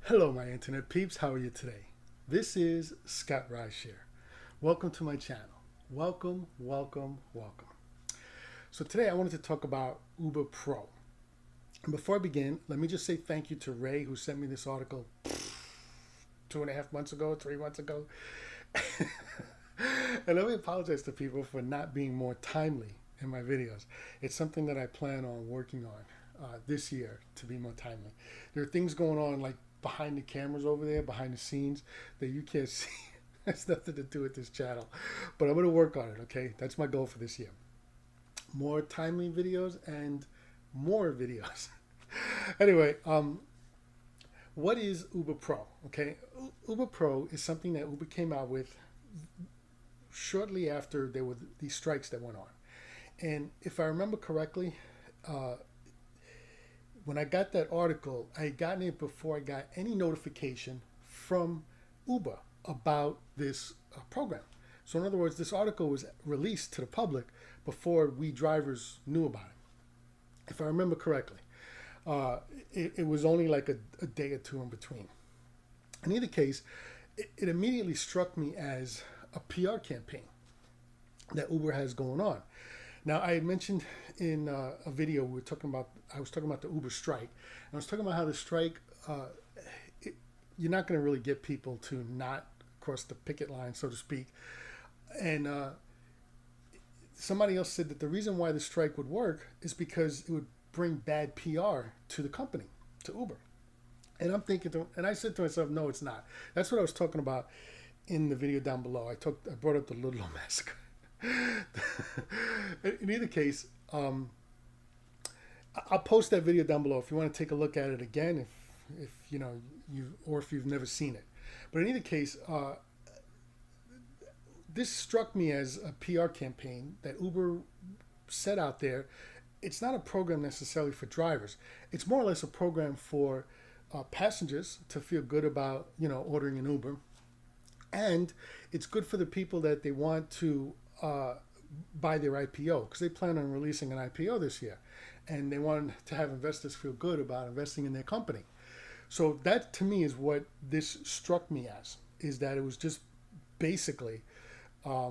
Hello, my internet peeps. How are you today? This is Scott Rideshare. Welcome to my channel. Welcome, welcome, welcome. So today I wanted to talk about Uber Pro. And before I begin, let me just say thank you to Ray who sent me this article 2.5 months ago, 3 months ago. And let me apologize to people for not being more timely in my videos. It's something that I plan on working on this year to be more timely. There are things going on like behind the cameras over there, behind the scenes that you can't see. Has nothing to do with this channel, but I'm going to work on it. Okay, that's my goal for this year. More timely videos and more videos. Anyway, what is Uber Pro? Okay, Uber Pro is something that Uber came out with shortly after there were these strikes that went on. And if I remember correctly, uh, when I got that article, I had gotten it before I got any notification from Uber about this program. So, in other words, this article was released to the public before we drivers knew about it, if I remember correctly. It was only like a day or two in between. In either case, it immediately struck me as a PR campaign that Uber has going on. Now, I had mentioned in a video I was talking about the Uber strike. And I was talking about how the strike, you're not going to really get people to not cross the picket line, so to speak. And somebody else said that the reason why the strike would work is because it would bring bad PR to the company, to Uber. And and I said to myself, no, it's not. That's what I was talking about in the video down below. I brought up the Ludlow Massacre. In either case, I'll post that video down below if you want to take a look at it again, if you know or if you've never seen it. But in either case, this struck me as a PR campaign that Uber set out there. It's not a program necessarily for drivers. It's more or less a program for passengers to feel good about ordering an Uber, and it's good for the people that they want to buy their IPO because they plan on releasing an IPO this year, and they want to have investors feel good about investing in their company. So that to me is what this struck me as, is that it was just basically, a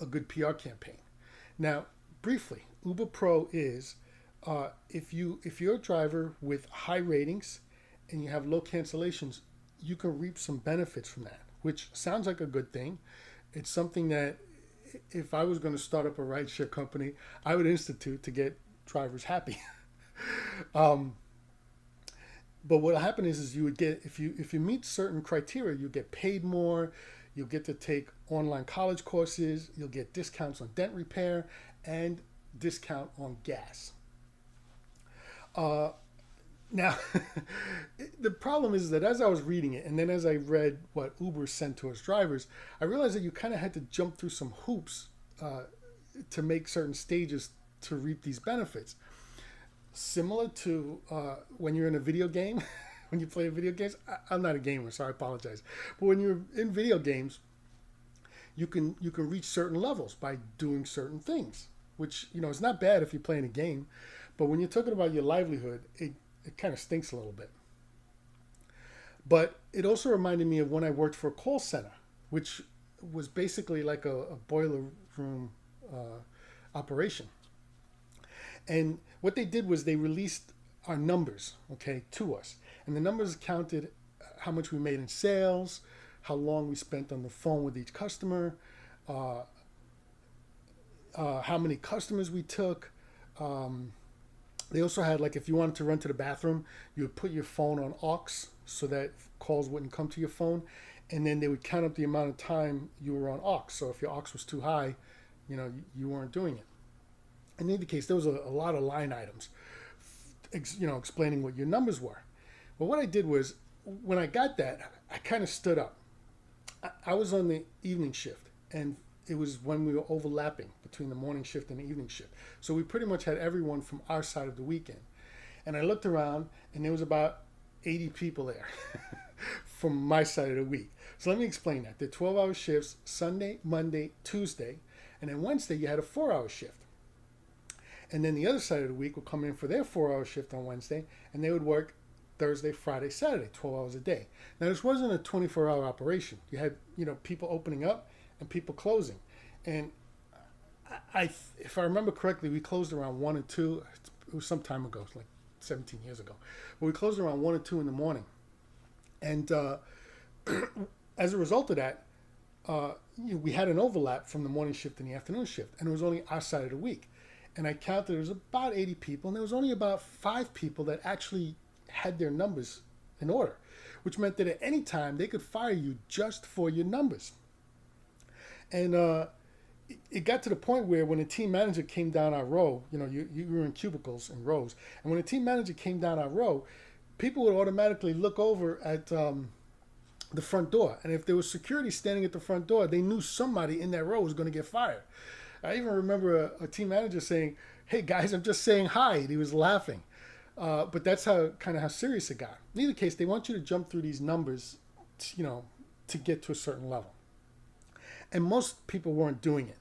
good PR campaign. Now, briefly, Uber Pro is if you're a driver with high ratings and you have low cancellations, you can reap some benefits from that, which sounds like a good thing. It's something that if I was going to start up a rideshare company, I would institute to get drivers happy. um, but what will happen is you would get, if you meet certain criteria, you get paid more. You'll get to take online college courses. You'll get discounts on dent repair and discount on gas. Now, the problem is that as I was reading it, and then as I read what Uber sent to its drivers, I realized that you kind of had to jump through some hoops to make certain stages to reap these benefits. Similar to when you're in a video game, when you play video games. I'm not a gamer, so I apologize. But when you're in video games, you can reach certain levels by doing certain things, which is not bad if you're playing a game. But when you're talking about your livelihood, it kind of stinks a little bit. But it also reminded me of when I worked for a call center, which was basically like a boiler room operation. And what they did was they released our numbers, okay, to us. And the numbers counted how much we made in sales, how long we spent on the phone with each customer, how many customers we took. They also had, like, if you wanted to run to the bathroom, you would put your phone on aux so that calls wouldn't come to your phone. And then they would count up the amount of time you were on aux. So if your aux was too high, you weren't doing it. In either case, there was a lot of line items, explaining what your numbers were. But what I did was, when I got that, I kind of stood up. I was on the evening shift, and it was when we were overlapping between the morning shift and the evening shift. So we pretty much had everyone from our side of the weekend. And I looked around, and there was about 80 people there from my side of the week. So let me explain that. They're 12-hour shifts, Sunday, Monday, Tuesday, and then Wednesday you had a 4-hour shift. And then the other side of the week would come in for their 4-hour shift on Wednesday, and they would work Thursday, Friday, Saturday, 12 hours a day. Now, this wasn't a 24-hour operation. You had, people opening up and people closing. And if I remember correctly, we closed around 1 or 2. It was some time ago, like 17 years ago. But we closed around 1 or 2 in the morning. And as a result of that, we had an overlap from the morning shift and the afternoon shift. And it was only our side of the week. And I counted, there was about 80 people, and there was only about 5 people that actually had their numbers in order, which meant that at any time they could fire you just for your numbers. And it got to the point where when a team manager came down our row, you were in cubicles and rows, and when a team manager came down our row, people would automatically look over at the front door. And if there was security standing at the front door, they knew somebody in that row was going to get fired. I even remember a team manager saying, "Hey guys, I'm just saying hi." And he was laughing. But that's how serious it got. In either case, they want you to jump through these numbers, to get to a certain level. And most people weren't doing it.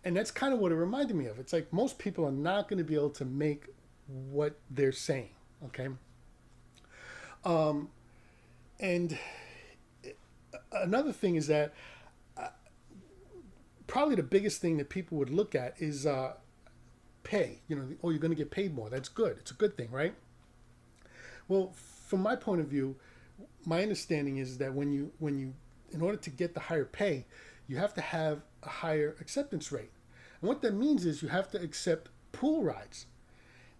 And that's kind of what it reminded me of. It's like most people are not going to be able to make what they're saying. Okay. And another thing is that probably the biggest thing that people would look at is pay. You're going to get paid more. That's good. It's a good thing, right? Well, from my point of view, my understanding is that when you in order to get the higher pay, you have to have a higher acceptance rate. And what that means is you have to accept pool rides.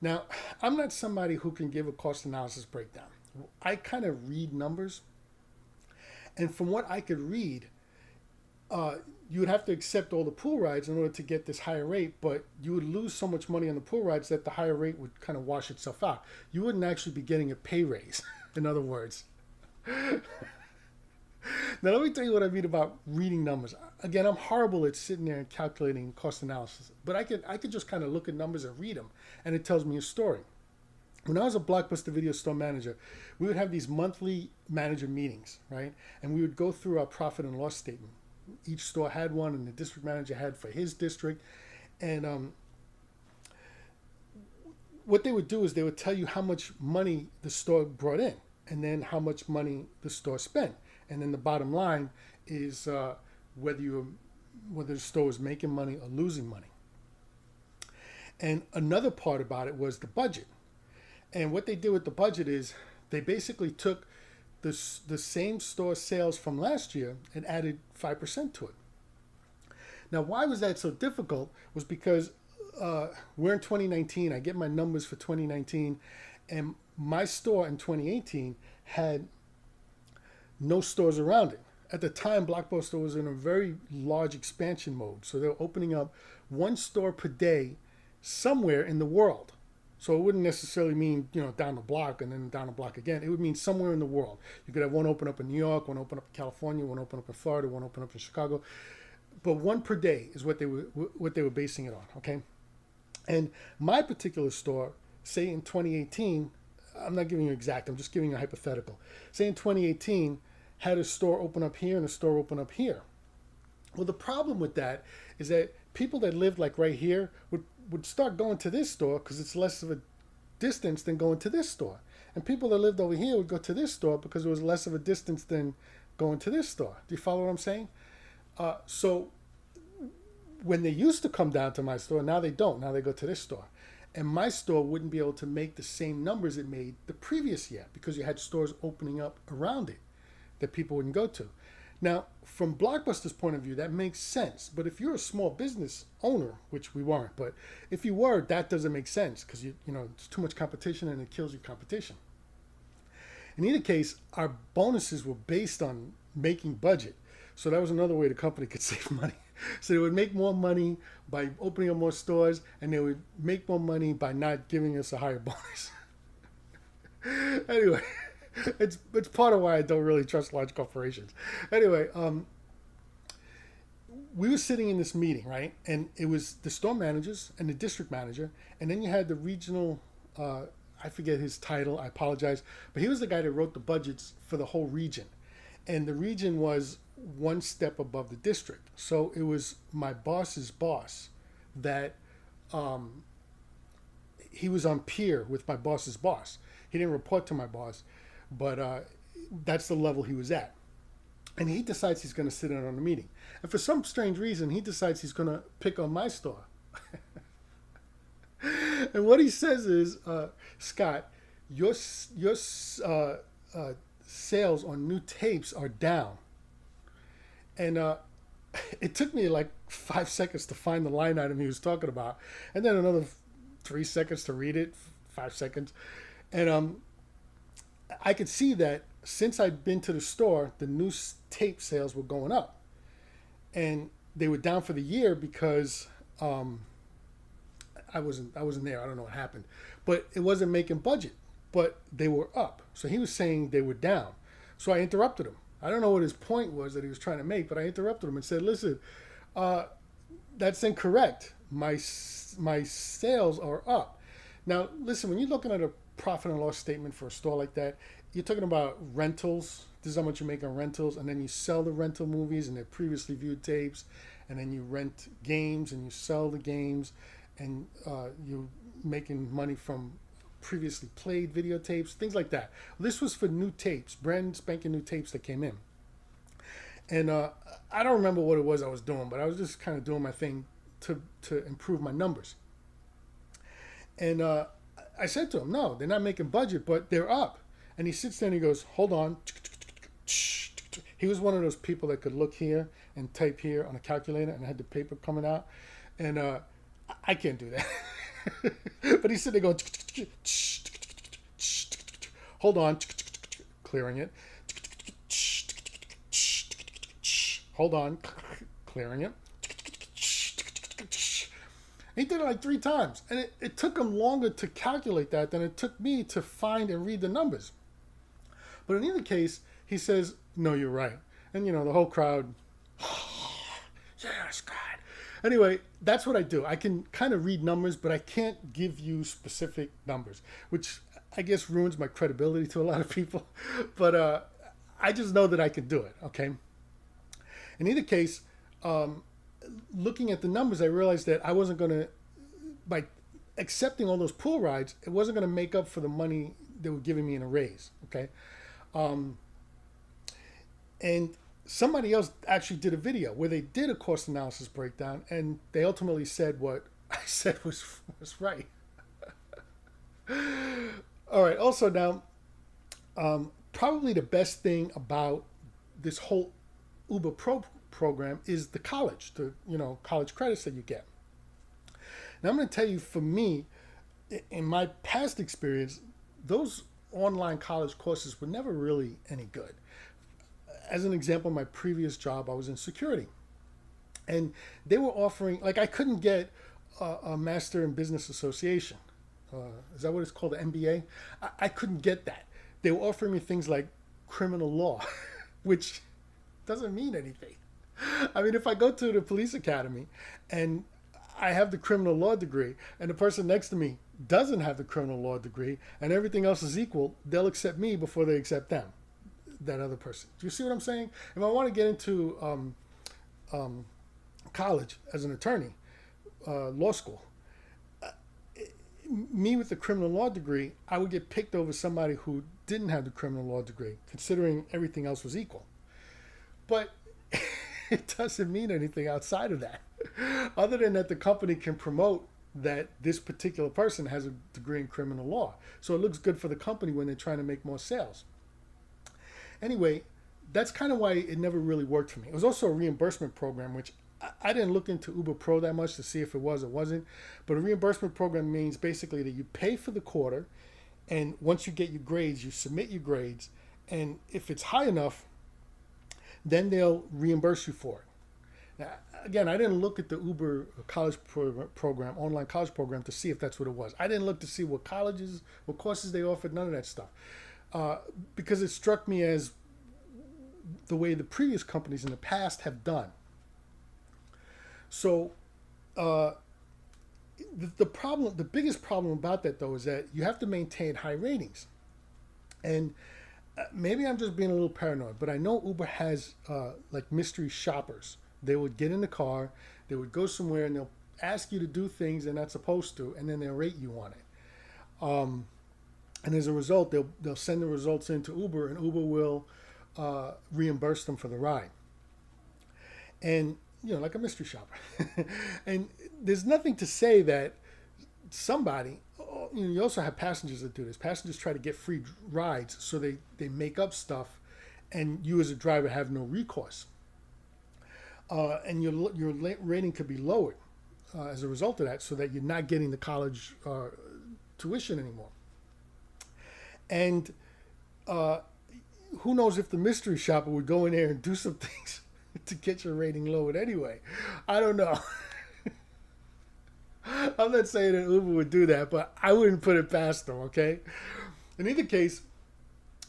Now, I'm not somebody who can give a cost analysis breakdown. I kind of read numbers. And from what I could read, you would have to accept all the pool rides in order to get this higher rate, but you would lose so much money on the pool rides that the higher rate would kind of wash itself out. You wouldn't actually be getting a pay raise, in other words. Now, let me tell you what I mean about reading numbers. Again, I'm horrible at sitting there and calculating cost analysis, but I could just kind of look at numbers and read them, and it tells me a story. When I was a Blockbuster video store manager, we would have these monthly manager meetings, right? And we would go through our profit and loss statement. Each store had one, and the district manager had for his district. And what they would do is they would tell you how much money the store brought in, and then how much money the store spent. And then the bottom line is whether the store was making money or losing money. And another part about it was the budget. And what they did with the budget is they basically took the same store sales from last year and added 5% to it. Now, why was that so difficult? Was because we're in 2019. I get my numbers for 2019, and my store in 2018 had no stores around it. At the time, Blockbuster was in a very large expansion mode. So they were opening up 1 store per day somewhere in the world. So it wouldn't necessarily mean, down the block and then down the block again. It would mean somewhere in the world. You could have one open up in New York, one open up in California, one open up in Florida, one open up in Chicago. But 1 per day is what they were basing it on, okay? And my particular store, say in 2018, I'm not giving you exact, I'm just giving you a hypothetical. Say in 2018, had a store open up here and a store open up here. Well, the problem with that is that people that lived like right here would start going to this store because it's less of a distance than going to this store. And people that lived over here would go to this store because it was less of a distance than going to this store. Do you follow what I'm saying? So when they used to come down to my store, now they don't. Now they go to this store. And my store wouldn't be able to make the same numbers it made the previous year because you had stores opening up around it that people wouldn't go to. Now, from Blockbuster's point of view, that makes sense. But if you're a small business owner, which we weren't, but if you were, that doesn't make sense because it's too much competition and it kills your competition. In either case, our bonuses were based on making budget. So that was another way the company could save money. So they would make more money by opening up more stores, and they would make more money by not giving us a higher bonus. Anyway, it's part of why I don't really trust large corporations. Anyway, we were sitting in this meeting, right? And it was the store managers and the district manager, and then you had the regional, I forget his title, I apologize, but he was the guy that wrote the budgets for the whole region. And the region was 1 step above the district. So it was my boss's boss that he was on peer with my boss's boss. He didn't report to my boss. but that's the level he was at. And he decides he's going to sit in on the meeting. And for some strange reason, he decides he's going to pick on my store. And what he says is, Scott, your sales on new tapes are down. And it took me like 5 seconds to find the line item he was talking about, and then another 3 seconds to read it, 5 seconds. And I could see that since I'd been to the store, the new tape sales were going up. And they were down for the year because I wasn't there. I don't know what happened. But it wasn't making budget. But they were up. So he was saying they were down. So I interrupted him. I don't know what his point was that he was trying to make, but I interrupted him and said, listen, that's incorrect. My sales are up. Now, listen, when you're looking at a profit and loss statement for a store like that, you're talking about rentals. This is how much you make on rentals. And then you sell the rental movies and their previously viewed tapes. And then you rent games and you sell the games. And you're making money from previously played videotapes, things like that. This was for new tapes, brand spanking new tapes that came in. And I don't remember what it was I was doing, but I was just kind of doing my thing to improve my numbers. And I said to him, no, they're not making budget, but they're up. And he sits there and he goes, hold on. He was one of those people that could look here and type here on a calculator and had the paper coming out. And I can't do that. But he's sitting there going, hold on, clearing it. Hold on, clearing it. He did it like 3 times. And it took him longer to calculate that than it took me to find and read the numbers. But in either case, he says, no, you're right. And, you know, the whole crowd, yes, God. Anyway, that's what I do. I can kind of read numbers, but I can't give you specific numbers, which I guess ruins my credibility to a lot of people. But I just know that I can do it, okay? In either case, looking at the numbers, I realized that I wasn't going to, by accepting all those pool rides, it wasn't going to make up for the money they were giving me in a raise, okay? And somebody else actually did a video where they did a cost analysis breakdown, and they ultimately said what I said was right. All right. Also, now, probably the best thing about this whole Uber Pro program is the college, college credits that you get. Now, I'm going to tell you, for me, in my past experience, those online college courses were never really any good. As an example, my previous job, I was in security. And they were offering, like, I couldn't get a Master in Business Association. Is that what it's called, the MBA? I couldn't get that. They were offering me things like criminal law, which doesn't mean anything. I mean, if I go to the police academy and I have the criminal law degree and the person next to me doesn't have the criminal law degree and everything else is equal, they'll accept me before they accept them, that other person. Do you see what I'm saying? If I want to get into college as an attorney, law school, me with the criminal law degree, I would get picked over somebody who didn't have the criminal law degree, considering everything else was equal. But it doesn't mean anything outside of that, other than that the company can promote that this particular person has a degree in criminal law. So it looks good for the company when they're trying to make more sales. Anyway, that's kind of why it never really worked for me. It was also a reimbursement program, which I didn't look into Uber Pro that much to see if it was or wasn't. But a reimbursement program means basically that you pay for the quarter, and once you get your grades, you submit your grades, and if it's high enough, then they'll reimburse you for it. Now, again, I didn't look at the Uber college program, online college program, to see if that's what it was. I didn't look to see what colleges, what courses they offered, none of that stuff. Because it struck me as the way the previous companies in the past have done. So the biggest problem about that, though, is that you have to maintain high ratings. And maybe I'm just being a little paranoid, but I know Uber has like mystery shoppers. They would get in the car, they would go somewhere, and they'll ask you to do things they're not supposed to, and then they'll rate you on it. and as a result, they'll send the results into Uber, and Uber will reimburse them for the ride. And like a mystery shopper. And there's nothing to say that somebody. You also have passengers that do this. Passengers try to get free rides, so they make up stuff, and you as a driver have no recourse. And your rating could be lowered as a result of that, so that you're not getting the college tuition anymore. And who knows if the mystery shopper would go in there and do some things to get your rating lowered anyway. I don't know. I'm not saying that Uber would do that, but I wouldn't put it past them, okay? In either case,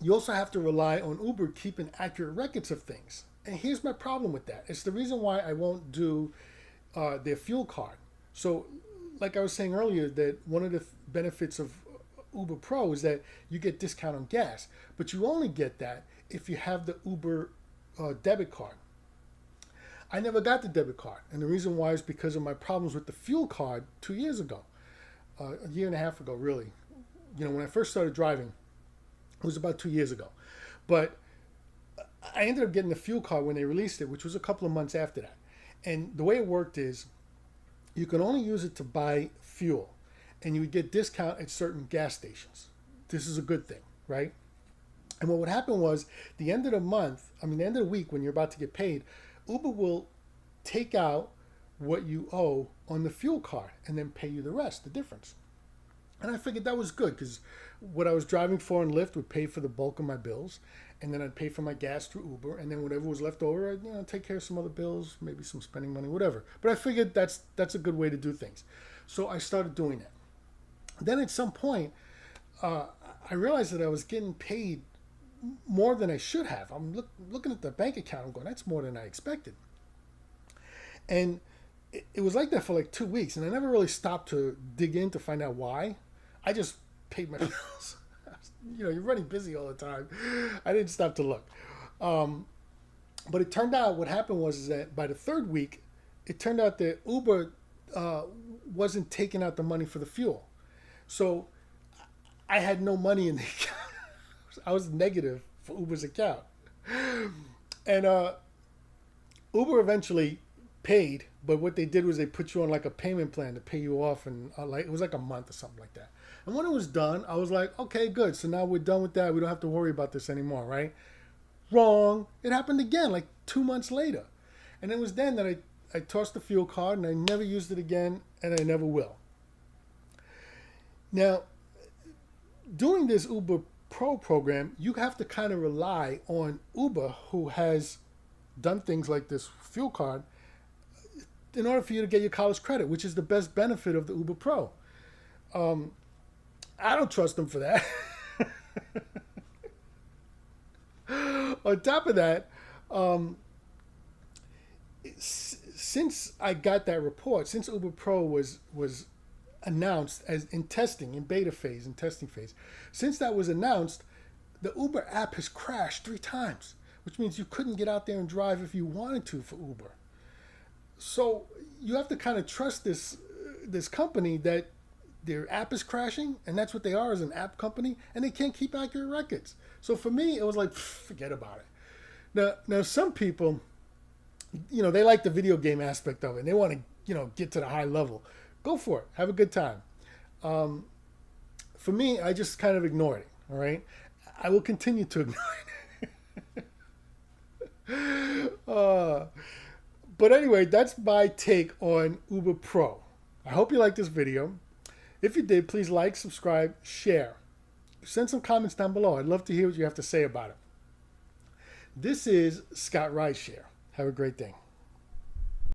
you also have to rely on Uber keeping accurate records of things. And here's my problem with that. It's the reason why I won't do their fuel card. So, like I was saying earlier, that one of the benefits of Uber Pro is that you get discount on gas. But you only get that if you have the Uber debit card. I never got the debit card. And the reason why is because of my problems with the fuel card 2 years ago. A year and a half ago, really. When I first started driving, it was about 2 years ago. But I ended up getting the fuel card when they released it, which was a couple of months after that. And the way it worked is you can only use it to buy fuel. And you would get discount at certain gas stations. This is a good thing, right? And what would happen was the end of the week when you're about to get paid, Uber will take out what you owe on the fuel card and then pay you the rest, the difference. And I figured that was good because what I was driving for in Lyft would pay for the bulk of my bills, and then I'd pay for my gas through Uber, and then whatever was left over, I'd take care of some other bills, maybe some spending money, whatever. But I figured that's a good way to do things. So I started doing that. Then at some point, I realized that I was getting paid more than I should have. I'm looking at the bank account. I'm going, that's more than I expected. And it was like that for like 2 weeks, and I never really stopped to dig in to find out why. I just paid my bills. You're running busy all the time. I didn't stop to look. But it turned out what happened was that by the third week, it turned out that Uber wasn't taking out the money for the fuel. So I had no money in the account. I was negative for Uber's account. And Uber eventually paid, but what they did was they put you on like a payment plan to pay you off, and it was like a month or something like that. And when it was done, I was like, okay, good. So now we're done with that. We don't have to worry about this anymore, right? Wrong. It happened again, like 2 months later. And it was then that I tossed the fuel card, and I never used it again, and I never will. Now, doing this Uber Pro program, you have to kind of rely on Uber, who has done things like this fuel card, in order for you to get your college credit, which is the best benefit of the Uber Pro. I don't trust them for that. On top of that, since I got that report, since Uber Pro was announced as in beta phase, in testing phase, since that was announced, the Uber app has crashed 3 times, which means you couldn't get out there and drive if you wanted to for Uber. So you have to kind of trust this company that their app is crashing, and that's what they are, as an app company, and they can't keep accurate records. So for me, it was like, forget about it. Now some people, they like the video game aspect of it, and they want to, get to the high level. Go for it. Have a good time. For me, I just kind of ignored it, all right? I will continue to ignore it. But anyway, that's my take on Uber Pro. I hope you liked this video. If you did, please like, subscribe, share. Send some comments down below. I'd love to hear what you have to say about it. This is Scott Rideshare. Have a great day.